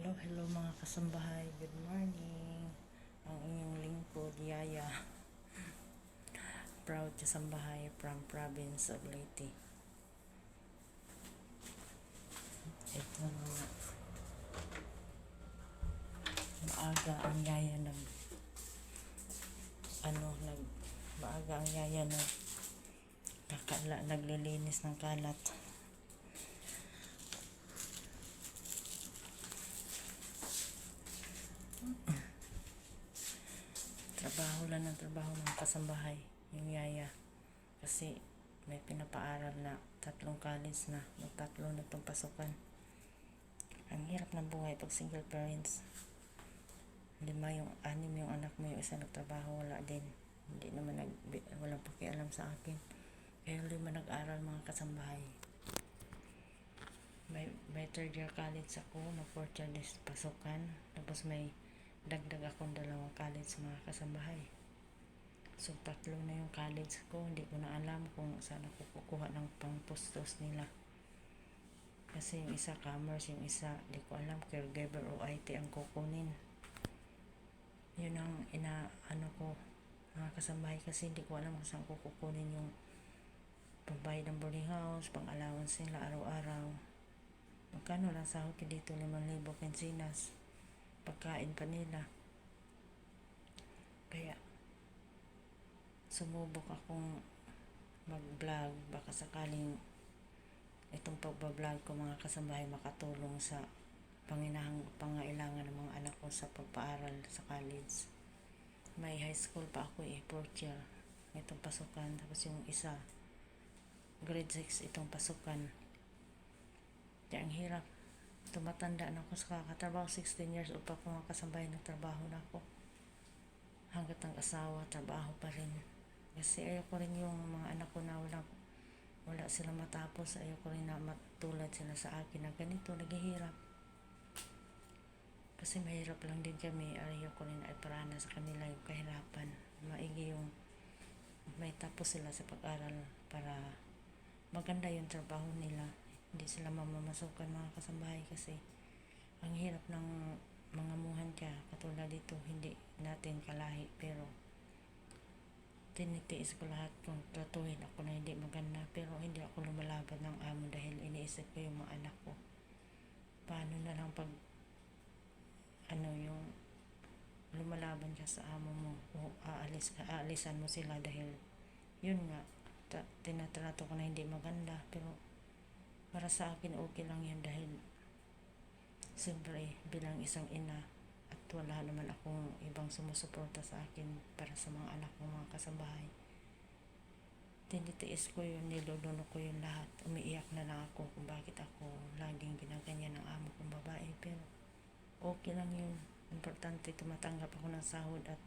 Hello mga kasambahay. Good morning. Ang inyong lingkod, Yaya. Proud kasambahay from province of Leyte. Ito na. Maaga ang Yaya maaga ang Yaya naglilinis ng kalat. Trabaho ng kasambahay yung Yaya kasi may pinapaaral na 3 college na, 3 na itong pasukan. Ang hirap ng buhay pag single parents. 6 yung anak mo, yung isa nagtrabaho, wala din, hindi naman walang pakialam sa akin. Kaya 5 nag-aral mga kasambahay. May 3rd year college ako, may 4th year pasukan, tapos may dagdag akong 2 college mga kasambahay. So 3 na yung college ko. Hindi ko na alam kung saan ako kukuha ng pangtustos nila, kasi yung isa commerce, yung isa hindi ko alam, caregiver o IT ang kukunin. Yun ang ko mga kasambahay, kasi hindi ko alam kung saan ko kukunin yung pambayad ng boarding house, pang allowance nila araw-araw. Magkano lang sahod ko dito, 5,000 pensinas, pagkain pa nila. Kaya sumubok akong mag-vlog, baka sakaling itong pagbablog ko mga kasambahay makatulong sa pangailangan ng mga anak ko sa pagpaaral sa college. May high school pa ako 4th year itong pasukan, tapos yung isa grade 6 itong pasukan. Kaya ang hirap, tumatanda na ako sa kakatrabaho. 16 years old pa ako mga kasambahay, nagtrabaho na ako hanggat ang asawa, trabaho pa rin. Kasi ayoko rin yung mga anak ko na wala sila matapos. Ayoko rin na matulad sila sa akin na ganito, naghihirap. Kasi mahirap lang din kami. Ayoko rin ay parana sa kanila yung kahirapan. Maigi yung may tapos sila sa pag-aral para maganda yung trabaho nila. Hindi sila mamamasukan mga kasambahay, kasi ang hirap ng mga muhan ka. Katulad dito, hindi natin kalahi, pero tinitiis ko lahat kung tratuhin ako na hindi maganda, pero hindi ako lumalaban ng amo dahil iniisip ko yung mga anak ko. Paano na lang pag yung lumalaban ka sa amo mo o aalisan mo sila dahil yun nga, tinatrato ko na hindi maganda. Pero para sa akin okay lang yan, dahil siyempre bilang isang ina at wala naman akong ibang sumusuporta sa akin para sa mga anak ko mga kasambahay, tinitiis ko yun, niluluno ko yun lahat. Umiiyak na lang ako kung bakit ako laging ginaganyan ng amo kong babae, pero okay lang yun. Importante tumatanggap ako ng sahod at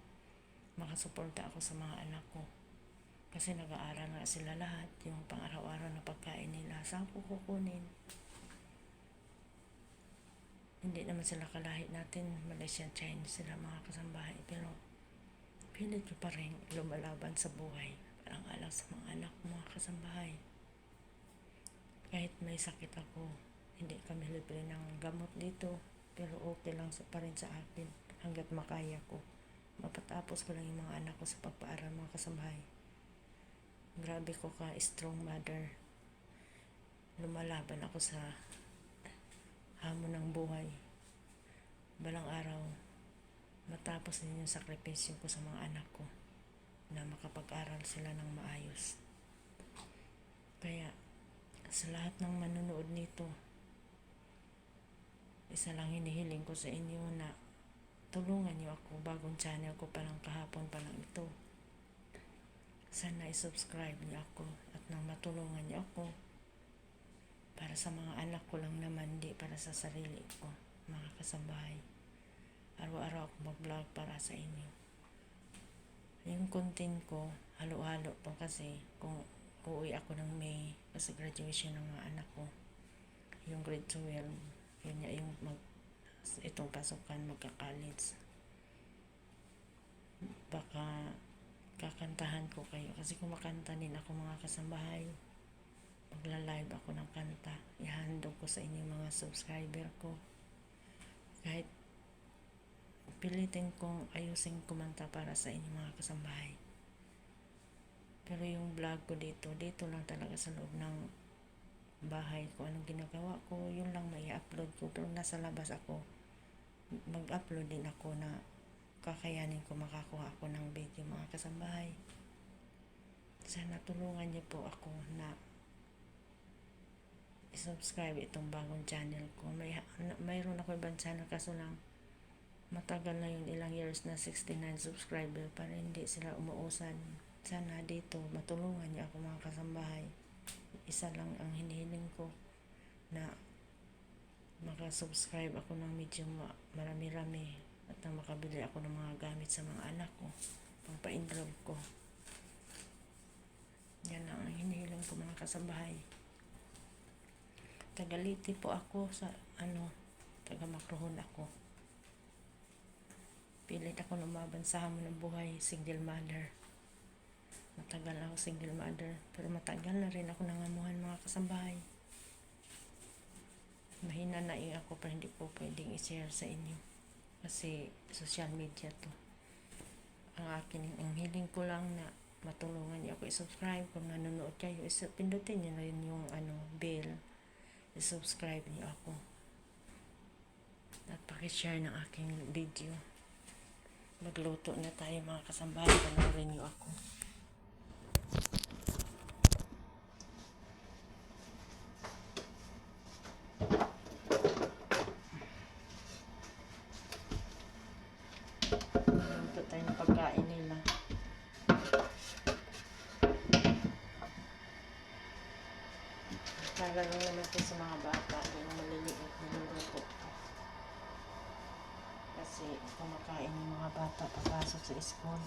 makasuporta ako sa mga anak ko, kasi nag-aaral nga sila lahat. Yung pang-araw-araw na pagkain nila, saan ko kukunin? Hindi naman sila kalahit natin, Malaysian Chinese sila mga kasambahay, pero pilit ko pa rin lumalaban sa buhay parang alang sa mga anak ko mga kasambahay. Kahit may sakit ako, hindi kami libre ng gamot dito, pero okay lang pa rin sa akin hanggat makaya ko. Mapatapos ko lang yung mga anak ko sa pagpaaral mga kasambahay. Grabe ko ka strong mother. Lumalaban ako sa hamon ng buhay. Balang araw, matapos din yung sakripisyo ko sa mga anak ko na makapag-aral sila ng maayos. Kaya sa lahat ng manonood nito, isa lang hinihiling ko sa inyo na tulungan niyo ako. Bagong channel ko palang, kahapon palang ito. Sana i-subscribe niyo ako at nang matulungan niyo ako. Para sa mga anak ko lang naman, di para sa sarili ko mga kasambahay. Araw-araw ako mag-vlog para sa inyo. Yung content ko halo-halo to, kasi kung uuwi ako ng May kasi graduation ng mga anak ko, yung grade 12, yun yung itong pasukan, magka-college. Baka kakantahan ko kayo, kasi kumakanta din ako mga kasambahay. Magla-live ako ng kanta, ihandog ko sa inyo mga subscriber ko. Kahit pipilitin kong ayusin kumanta para sa inyo mga kasambahay. Pero yung vlog ko dito lang talaga sa loob ng bahay ko. Anong ginagawa ko, yun lang may upload ko. Pero nasa labas ako, mag-upload din ako na kakayanin ko makakuha ako ng video mga kasambahay. Sana tulungan niyo po ako na i-subscribe itong bagong channel ko. Mayroon ako ibang channel kaso lang matagal na yun, ilang years na 69 subscriber para hindi sila umuusad. Sana dito matulungan niyo ako mga kasambahay. Isa lang ang hinihiling ko, na makasubscribe ako ng medyo marami-rami at na makabili ako ng mga gamit sa mga anak ko, pang pa-enroll ko. Yan lang ang hinihiling ko mga kasambahay. Tagaliti po ako sa taga Macrohon ako. Pilit ako lumaban sa hamon ng buhay, single mother. Matagal ako single mother, pero matagal na rin ako nangamuhan mga kasambahay. Mahina na ako pero hindi po pwedeng i-share sa inyo kasi social media to. Ang hiling ko lang na matulungan niyo ako i-subscribe. Kung nanonood kayo, pindutin niyo na yun yung bell. I-subscribe niyo ako at pakishare ng aking video. Magluto na tayo mga kasambahay, panoorin niyo ako. Magluto tayo ng pagkain nila. Tagal lang naman ito sa mga bata, yung maliliit na luluto. Kasi kumakain yung mga bata papasok sa school.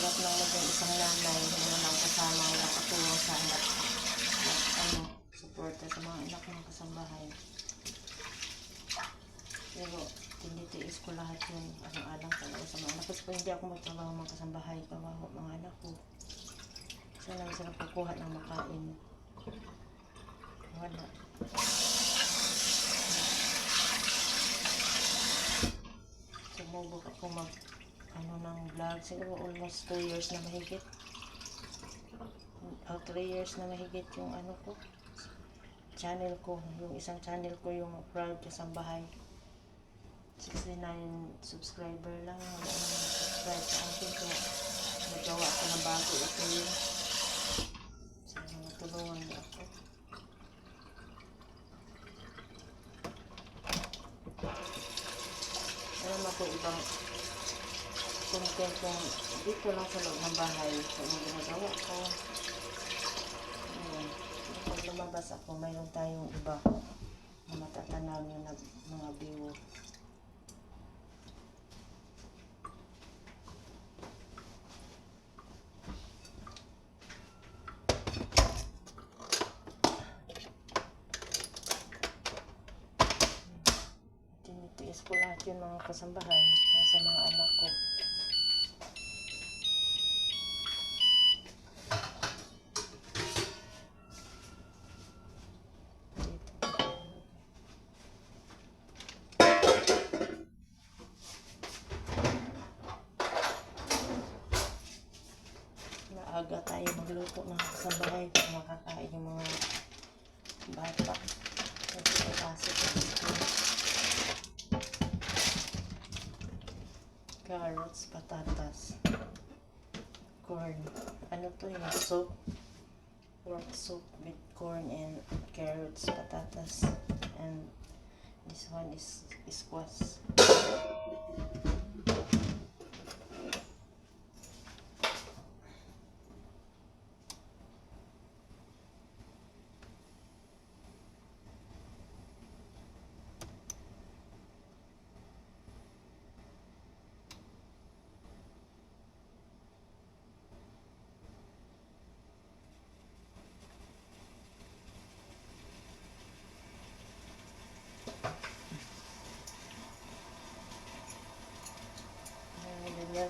Hirap lang maging isang nanay na naman kasama na katulong sa anak. Suporta sa mga anak ng kasambahay. Pero tinitiis ko lahat yun. Alang-alang talaga sa mga anak. Kasi kung hindi ako magtrabaho mga kasambahay, kawawa mga anak ko. Saan lang sila kukuha ng makain? Wala. Sumubok ako ng vlog. Siguro almost 2 years na mahigit. 3 years na mahigit yung ko. Channel ko. Yung isang channel ko, yung Proud Kasambahay. 69 subscriber lang. Wala naman subscribe sa akin ko. Nagawa ako ng bago ito yun. Sana matulungan niyo ako. Alam ako ibang content kung dito lang sa loob ng bahay. So, yung ginagawa ko. Ayan. Pag lumabas ako, mayroon tayong iba na matatanaw yung mga view. Tinitiis ko lahat yung mga kasambahay sa mga anak ko. Maaga tayo magluto mga kasambahay para makakain yung mga bata. Kasi papasok sa school. Carrots, patatas, corn. Ano to yung soup? Pork soup with corn and carrots, patatas. And this one is squash.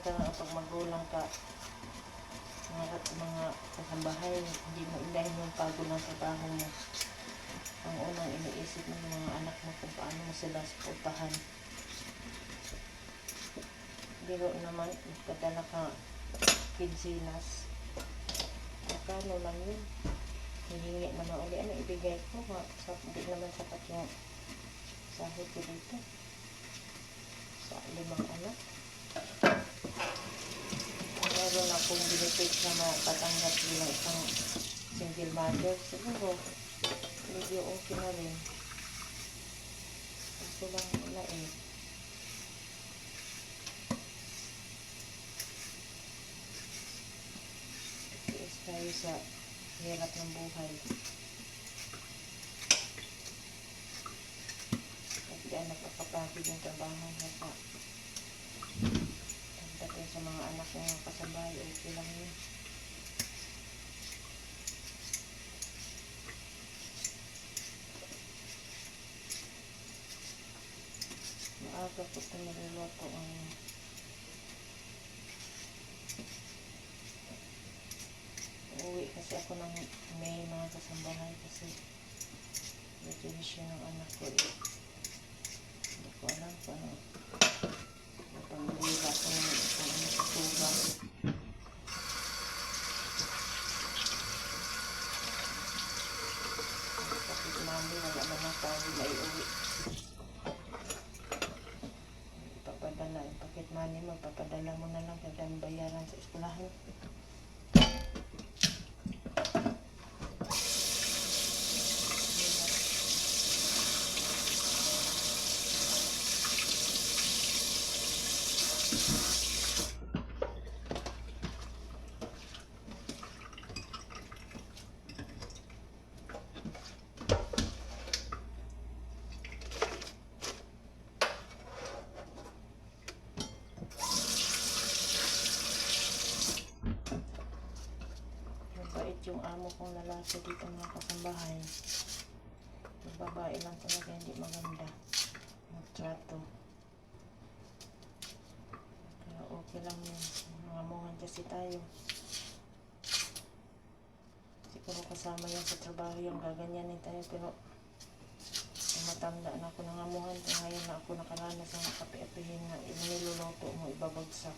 talaga pag magulang ka, mga kasambahay, hindi mo indahin yung pagod ng trabaho mo. Ang unang iniisip ng mga anak mo kung paano mo sila suportahan. Biro naman, magpadala ka kinsinas. Magkano lang yun? Hihingi naman uli. Ano ibigay ko? Hindi naman sapat yung sahod ko dito. Sa 5 anak. Meron akong benefit na matatanggap bilang isang single mother. Siguro, medyo okay na rin. Kaso lang wala eh. Tiis tayo sa hirap ng buhay. At yan, napapapagod yung trabaho nasa pagdating sa mga anak ng kasambahay, okay lang yun. Maaga po ito niluluto ang uuwi kasi ako ng may mga kasambahay kasi graduation ng anak ko eh. Hindi ko alam kung ano. Pamilya ko ng isang anak sa tuba. Kapit mami, wala man ang tayo na iuwi. Ipapadala, pakit mani, magpapadala mo na lang kada bayaran sa eskwelahan. Mabait yung amo kong lalaki dito mga kasambahay. Yung babae lang talaga hindi maganda magtrato. Kaya okay lang yun. Nangamuhan kasi tayo. Siguro kasama yan sa trabaho yung gaganyanin tayo. Pero matanda na ako nangamuhan. Ngayon na ako nakaranas ng kape-apihin na niluluto mo ibabagsak.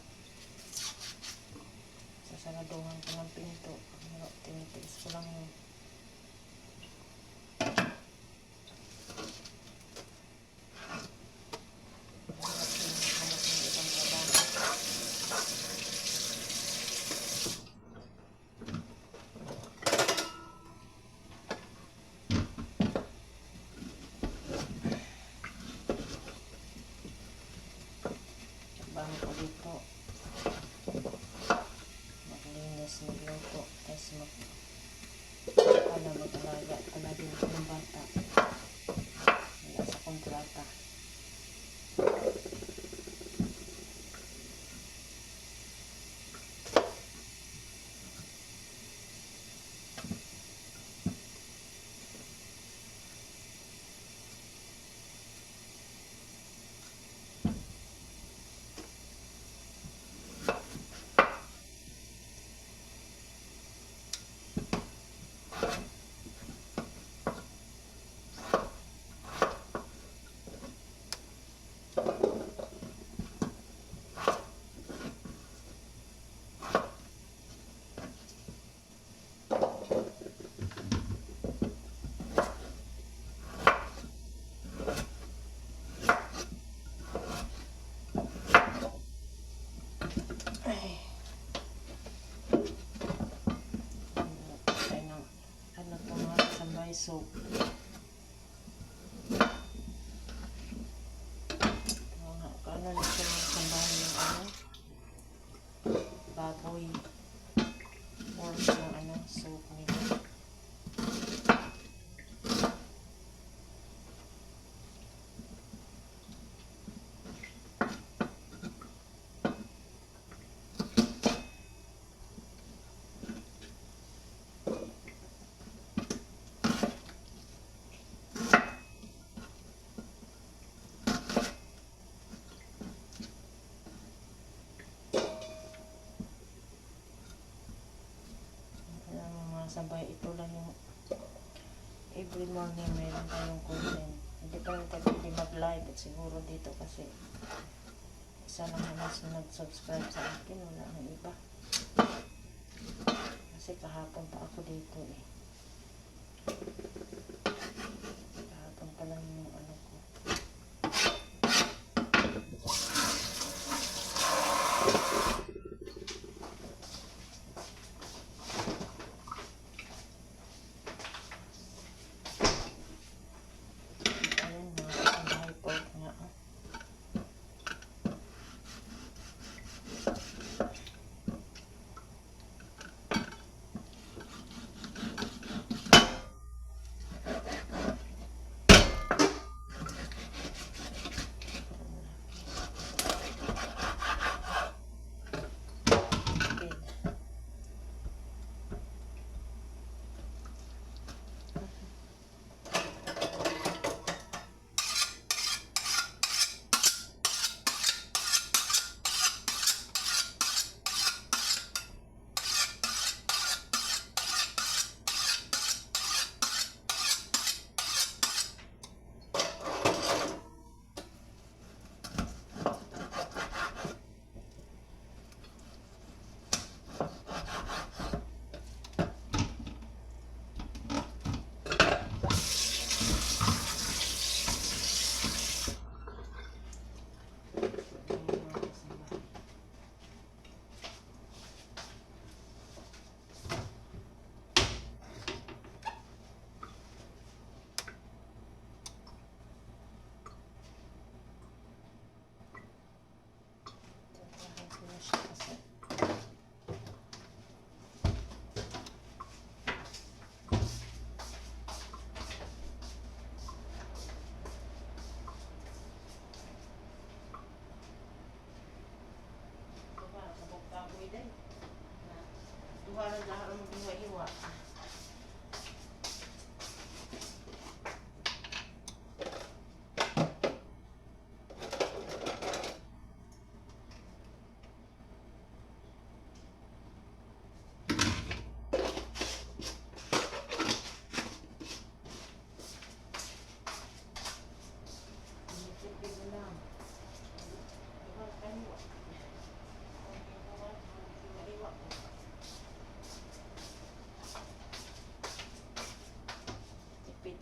Sasaraduhan ko ng pinto. Pero tinitiis ko lang yun. Bago ko dito maglinis, magluto, tapos mag-alaga din ako ng bata wala sa kontrata. Soap. Ano na siya sambahan yung baboy or yung soap nila. kasabay, ito lang yung every morning meron tayong content. Hindi pa rin tayo pwede mag-live at siguro dito kasi isa lang naman nag-subscribe sa akin, wala nang iba. Kasi kahapon pa ako dito eh. Kahapon pa lang yung ano ko. Ayun na, ang high pork nga. Duha na lahat ang hiwa-hiwa.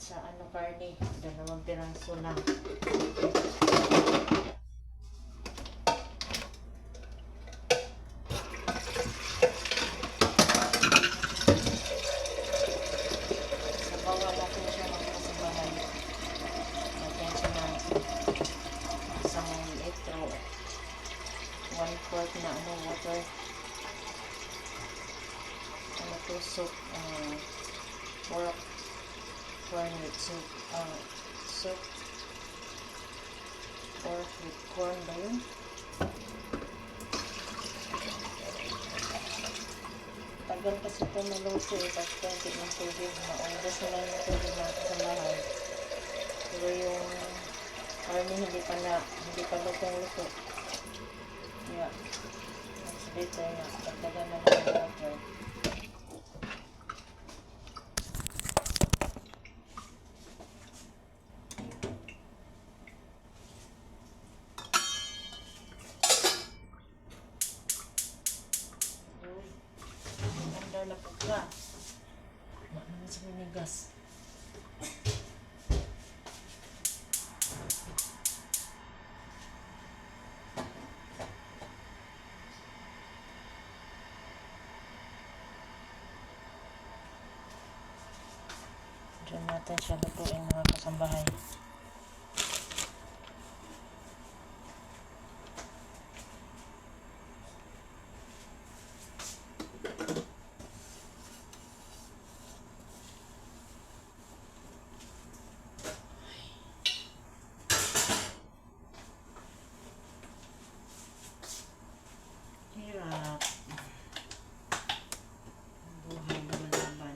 Sa ano karne, 2 piraso lang. Sa bawal natin siya magkasabahay. Natin siya ng isang litro. 1/4 na ano water. Ano to soup, pork corn with soup, soup pork with corn ba yun? Tagal kasi ito maluto eh, pag 20 ng tubig, maubos na lang yung tubig natin sa mahal. Pero yung karne hindi pa lutong-luto. Kaya, mas better na, pagdagan na lang yung water. Na pagka naman sa minigas. Diyan natin siya lutuin mga kasambahay. Hirap. Buhay lumalaban.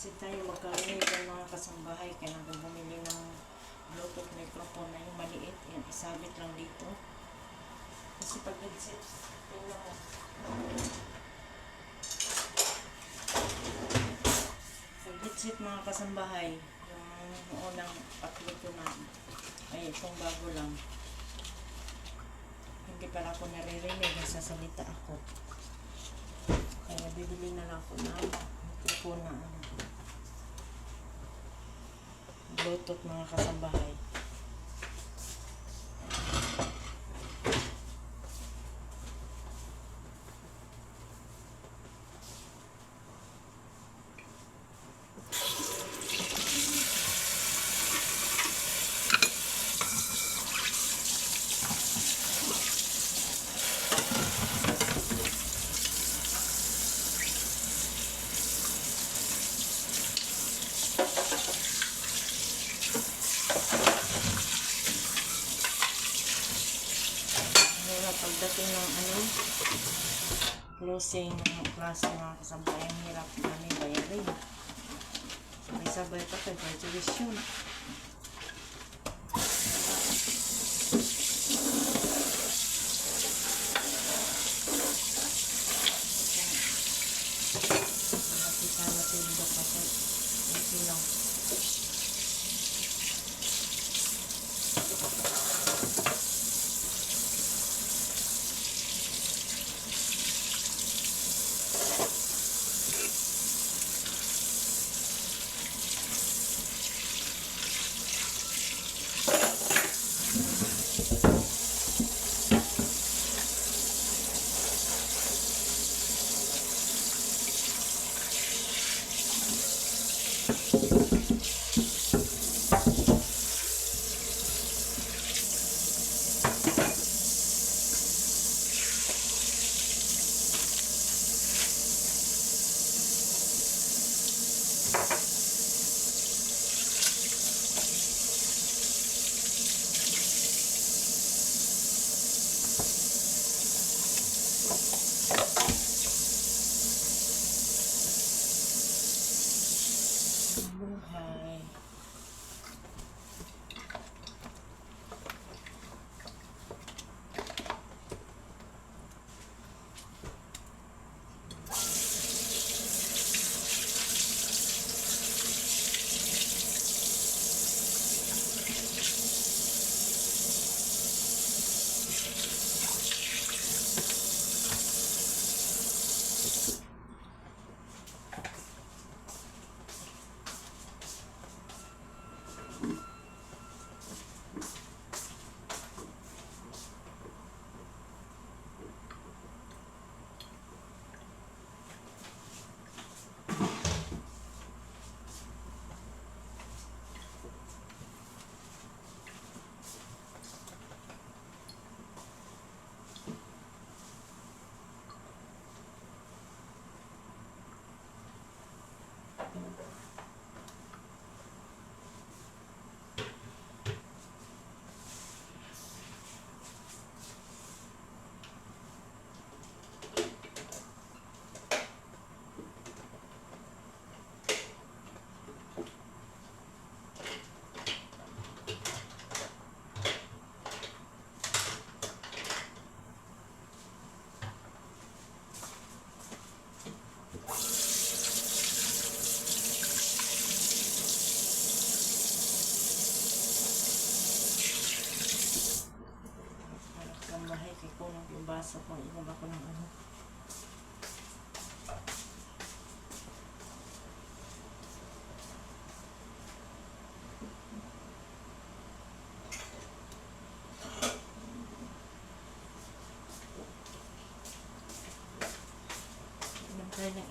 Kasi tayo magkarinig ng mga kasambahay, kailangan bumili ng Bluetooth microphone na yung maliit. Yan, isabit lang dito. Kasi pag headset, tingnan mo. Pag headset mga kasambahay, yung unang patlo ko na, ay itong bago lang. Hindi pala ako naririnig, nagsasalita ako. Kaya bibili na lang ako na microphone na Bluetooth mga kasambahay. Pagdating ng closing ng klase mga kasambahay, ang hirap namin bayarin. Sabay-sabay pa kayo, graduation. Nakita natin ito kasi hindi lang. Buhay.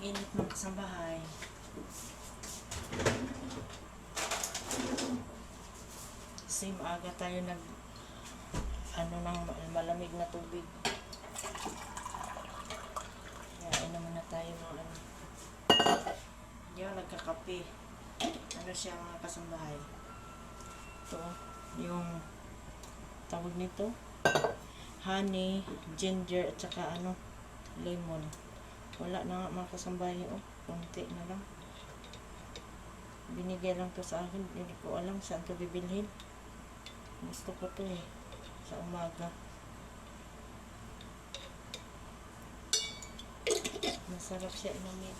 init mga kasambahay. Kasi maaga tayo ng malamig na tubig. Kaya inuman na tayo ng Yan, nagkakape. Ano siya mga kasambahay? Ito, yung tawag nito, honey, ginger, at saka lemon. Wala na nga mga kasambahay, konti na lang. Binigay lang to sa akin, hindi ko alam saan to bibilhin. Gusto ko to sa umaga. Masarap siya inumin.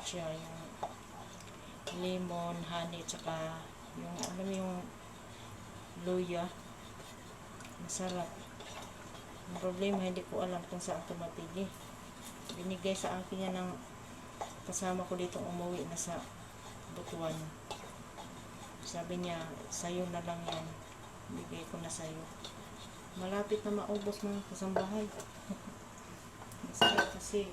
Siya yung lemon, honey, tsaka yung luya. Masarap. Ang problema, hindi ko alam kung saan ito mapili. Binigay sa akin yan ng kasama ko dito umuwi na sa Butuan. Sabi niya, sayo na lang yan. Bigay ko na sayo. Malapit na maubos mga kasambahay. Masarap kasi.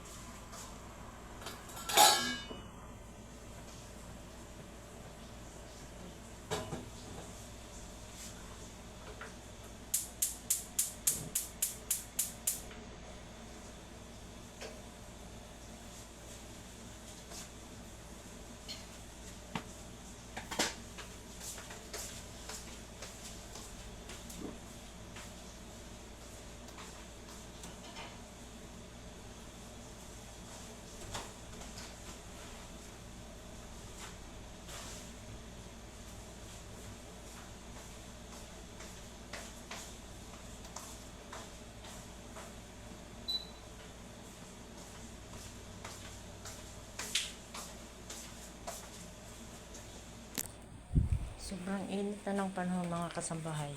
Sobrang init na ng panahon mga kasambahay.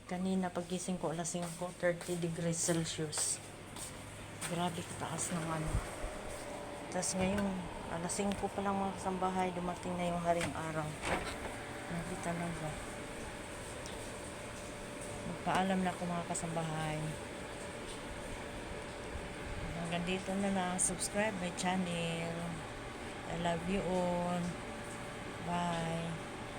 Kanina pagising ko alas 5, 30 degrees Celsius. Grabe kataas ng Tapos ngayon, alas 5 pa lang mga kasambahay, dumating na yung haring araw. Grabe talaga. Magpaalam na ako mga kasambahay. Hanggang dito na lang. Subscribe my channel. I love you all.